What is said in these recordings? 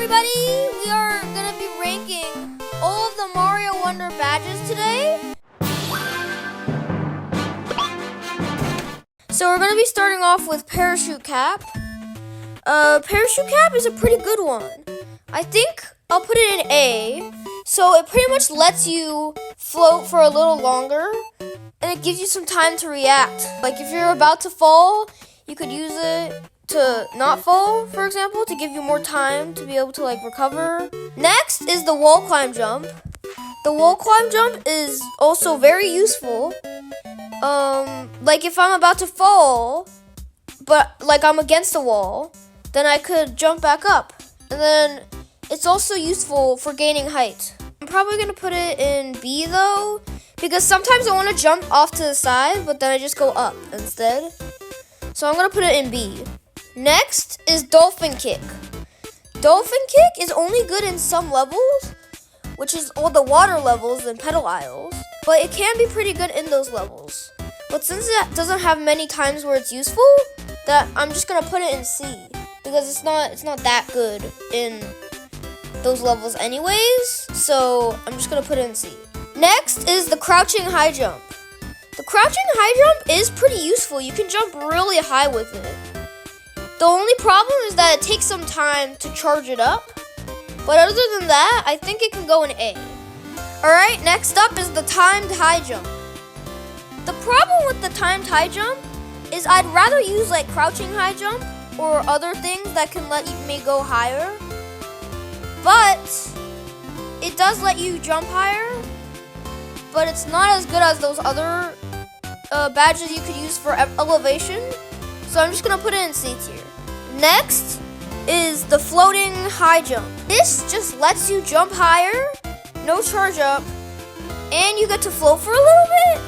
everybody! We are going to be ranking all of the Mario Wonder badges today. So we're going to be starting off with Parachute Cap. Parachute Cap is a pretty good one. I think I'll put it in A. So it pretty much lets you float for a little longer, and it gives you some time to react. Like if you're about to fall, you could use it to not fall, for example, to give you more time to be able to recover. Next is the wall climb jump. The wall climb jump is also very useful. Like if I'm about to fall, but I'm against a wall, then I could jump back up. And then it's also useful for gaining height. I'm probably gonna put it in B though, because sometimes I want to jump off to the side, but then I just go up instead. So I'm gonna put it in B. Next is Dolphin Kick. Dolphin Kick is only good in some levels, which is all the water levels and Petal Isles, but it can be pretty good in those levels. But since it doesn't have many times where it's useful, that I'm just gonna put it in C, because it's not that good in those levels anyways, so I'm just gonna put it in C. Next is the Crouching High Jump. The Crouching High Jump is pretty useful. You can jump really high with it. The only problem is that it takes some time to charge it up. But other than that, I think it can go in A. Alright, next up is the Timed High Jump. The problem with the Timed High Jump is I'd rather use Crouching High Jump or other things that can let me go higher. But it does let you jump higher, but it's not as good as those other badges you could use for elevation. So I'm just gonna put it in C tier. Next is the Floating High Jump. This just lets you jump higher, no charge up, and you get to float for a little bit.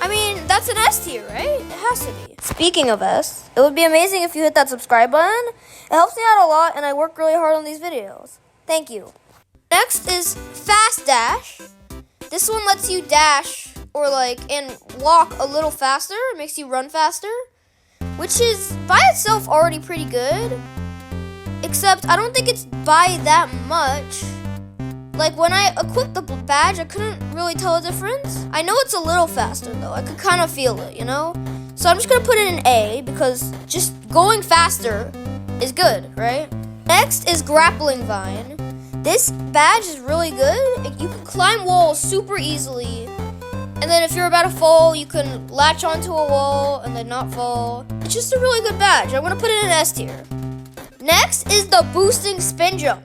I mean, that's an S tier, right? It has to be. Speaking of S, it would be amazing if you hit that subscribe button. It helps me out a lot, and I work really hard on these videos. Thank you. Next is Fast Dash. This one lets you dash and walk a little faster. It makes you run faster, which is by itself already pretty good, except I don't think it's by that much. When I equipped the badge, I couldn't really tell a difference. I know it's a little faster though. I could kind of feel it, you know? So I'm just gonna put it in A, because just going faster is good, right? Next is Grappling Vine. This badge is really good. You can climb walls super easily. And then if you're about to fall, you can latch onto a wall and then not fall. It's just a really good badge. I'm gonna put it in S tier. Next is the Boosting Spin Jump.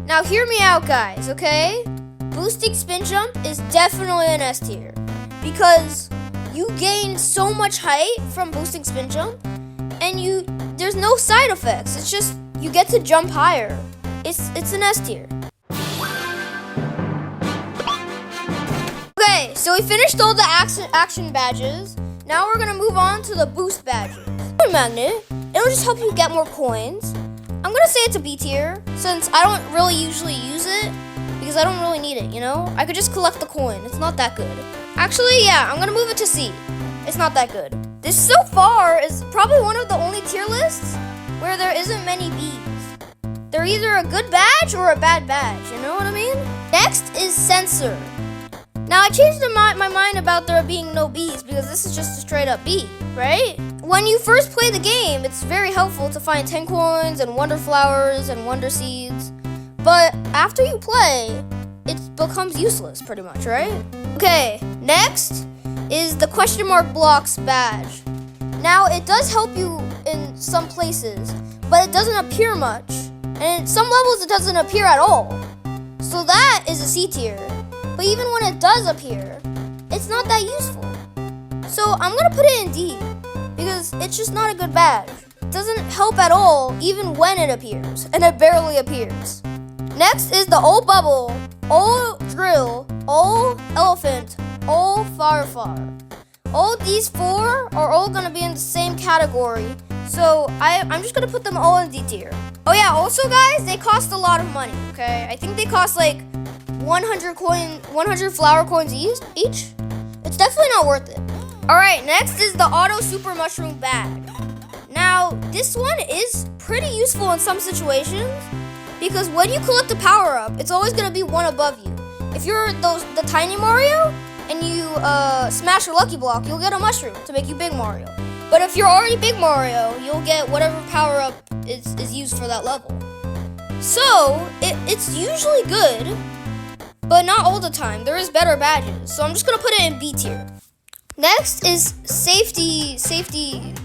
Now hear me out, guys, okay? Boosting Spin Jump is definitely an S tier, because you gain so much height from Boosting Spin Jump, and there's no side effects. It's just you get to jump higher. It's an S tier. Okay, so we finished all the action badges. Now we're gonna move on to the boost badges. Magnet, it'll just help you get more coins. I'm gonna say it's a B tier, since I don't really usually use it, because I don't really need it, you know? I could just collect the coin. It's not that good. Actually, yeah, I'm gonna move it to C. It's not that good. This so far is probably one of the only tier lists where there isn't many Bs. They're either a good badge or a bad badge, you know what I mean? Next is Sensor. Now, I changed my mind about there being no Bs, because this is just a straight up B, right? When you first play the game, it's very helpful to find 10 coins and Wonder Flowers and Wonder Seeds. But after you play, it becomes useless pretty much, right? Okay, next is the Question Mark Blocks badge. Now, it does help you in some places, but it doesn't appear much. And in some levels, it doesn't appear at all. So that is a C tier. But even when it does appear, it's not that useful. So I'm gonna put it in D, because it's just not a good badge. It doesn't help at all, even when it appears, and it barely appears. Next is the Old Bubble, Old Drill, Old Elephant, Old Firefly. All these four are all gonna be in the same category, so I'm just gonna put them all in D tier. Oh yeah, also guys, they cost a lot of money, okay? I think they cost 100 flower coins each. It's definitely not worth it. Alright, next is the Auto Super Mushroom bag. Now, this one is pretty useful in some situations, because when you collect the power up, it's always gonna be one above you. If you're the tiny Mario and you smash a lucky block, you'll get a mushroom to make you big Mario. But if you're already big Mario, you'll get whatever power up is used for that level. So it's usually good, but not all the time. There is better badges, so I'm just gonna put it in B tier. Next is safety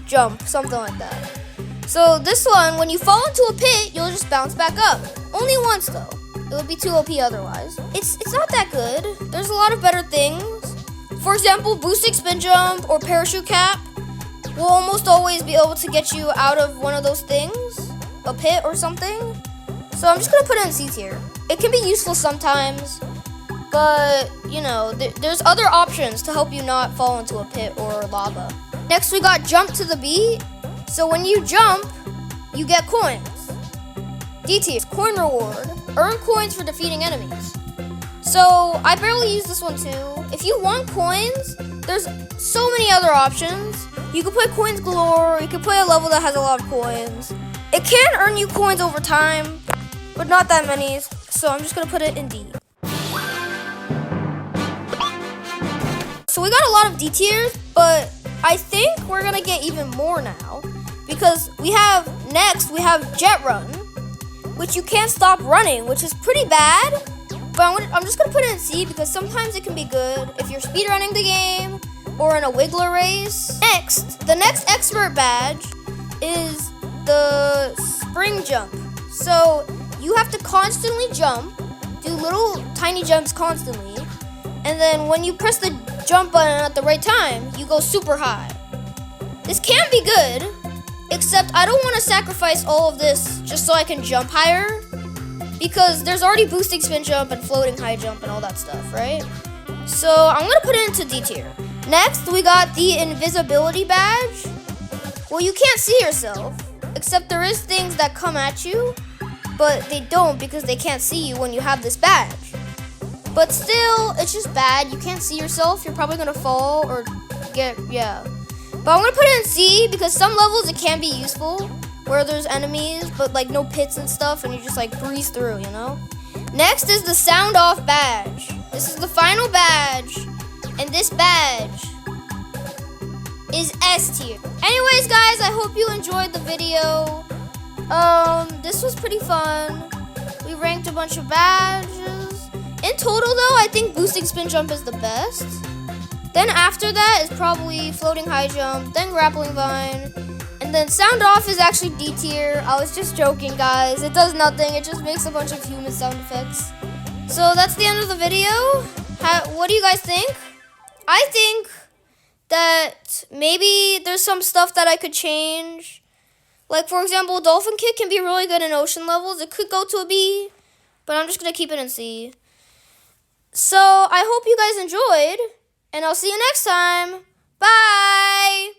jump, something like that. So this one, when you fall into a pit, you'll just bounce back up. Only once though. It would be too OP otherwise. It's not that good. There's a lot of better things. For example, boosting spin jump or parachute cap will almost always be able to get you out of one of those things, a pit or something. So I'm just gonna put it in C tier. It can be useful sometimes, but you know, there's other options to help you not fall into a pit or lava. Next we got jump to the beat. So when you jump, you get coins. D tier, coin reward. Earn coins for defeating enemies. So I barely use this one too. If you want coins, there's so many other options. You can play coins galore, you can play a level that has a lot of coins. It can earn you coins over time, but not that many, so I'm just gonna put it in D. So we got a lot of D tiers, but I think we're gonna get even more now, because we have Jet Run, which you can't stop running, which is pretty bad, but I'm just gonna put it in C because sometimes it can be good if you're speedrunning the game or in a Wiggler race. Next, the next expert badge is the spring jump. So you have to constantly jump, do little tiny jumps constantly, and then when you press the jump button at the right time, you go super high. This can be good, except I don't want to sacrifice all of this just so I can jump higher, because there's already boosting spin jump and floating high jump and all that stuff, right? So I'm gonna put it into D tier. Next, we got the invisibility badge. Well, you can't see yourself, except there is things that come at you, but they don't because they can't see you when you have this badge. But still, it's just bad. You can't see yourself. You're probably gonna fall or yeah. But I'm gonna put it in C because some levels it can be useful where there's enemies, but like no pits and stuff, and you just like breeze through, you know? Next is the sound off badge. This is the final badge, and this badge is S tier. Anyways, guys, I hope you enjoyed the video. This was pretty fun. We ranked a bunch of badges. In total, though, I think boosting spin jump is the best. Then after that is probably floating high jump, then grappling vine, and then sound off is actually D tier. I was just joking, guys. It does nothing. It just makes a bunch of human sound effects. So that's the end of the video. What do you guys think? I think that maybe there's some stuff that I could change. Like, for example, Dolphin Kick can be really good in ocean levels. It could go to a B, but I'm just going to keep it in C. So I hope you guys enjoyed, and I'll see you next time. Bye!